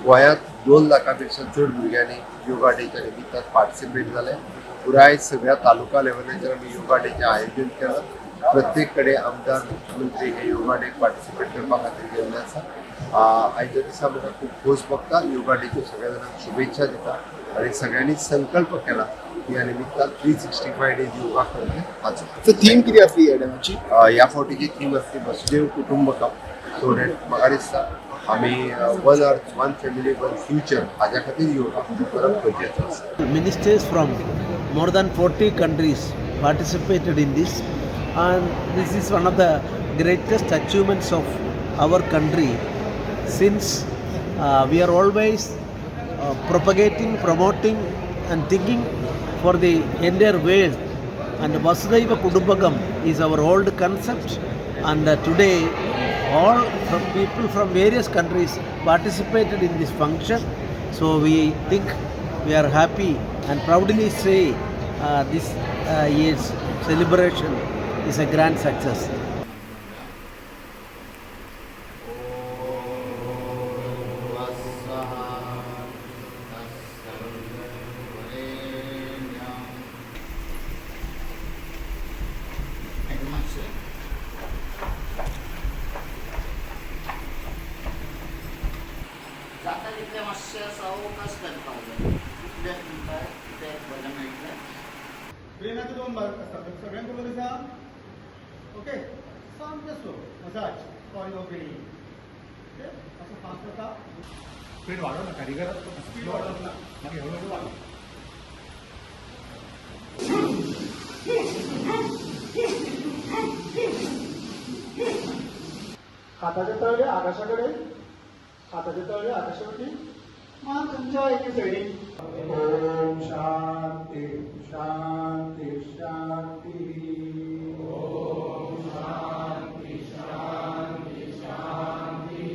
गोंयांत 2 लाखांपेक्षा चड भुरग्यांनी योगा डेच्या निमित्तान पार्टिसिपेट जाले. पुराय सगळ्या तालुका लेवलाचेर आमी योगा डेचें आयोजन केलं. प्रत्येक कडेन आमदार मुख्यमंत्री हे योगा डेक पार्टिसिपेट करपा खातीर गेल्ले आसा. आयच्या दिसा म्हाका खूब खोस भोगता. योगा डेच्यो सगळ्या जाणांक शुभेच्छा दिता आनी सगळ्यांनी संकल्प केला की ह्या निमित्तान 365 डेज योगा करतले हाचो. तर थीम किती आसली ह्या टायमाची? ह्या फावटीची थीम आसली वसुदेव कुटुंबकम. सो दॅट म्हाका दिसता आमी one earth one family one future हाज्या खातीर योगा करप गरजेचो आसा. Ministers from more than 40 countries participated in this, and this is one of the greatest achievements of our country, since we are always propagating, promoting and thinking for the entire world, and Vasudhaiva Kudumbakam is our old concept, and today all people from various countries participated in this function. So we think we are happy and proudly say this year's celebration is a grand success. जाता तितले मातशें सावकाश करपाक जाय. कितें बरें मेळटलें. ब्रेनाचो 2 भाग आसता, सगळ्यांक बरोबर आसा. ओके, सामकें slow massage for your brain. Okay, असं फास्ट जाता. स्पीड वाडो ना, कारिगर स्पीड वाडप ना, मागीर हळूहळू वाडो. हाताचे तळवे आकाशाकडे, हाताचे तळवे आकाशावरती, मान तुमच्या एके सायडीन. ओम शांती शांती शांती. ओम शांती शांती शांती.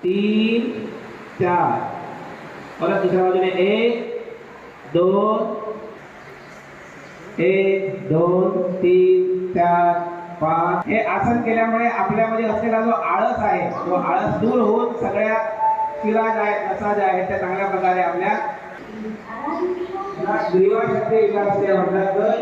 तीन चार. परत दुसऱ्या बाजूने 1 2 1 2 3 4 5. हे आसन केल्यामुळे आपल्यामध्ये असलेला जो आळस आहे तो आळस दूर होऊन सगळ्या शिरा ज्या आहेत, नसा ज्या आहेत त्या चांगल्या प्रकारे आपल्या ग्रीवा शक्ती विकास म्हटलं तर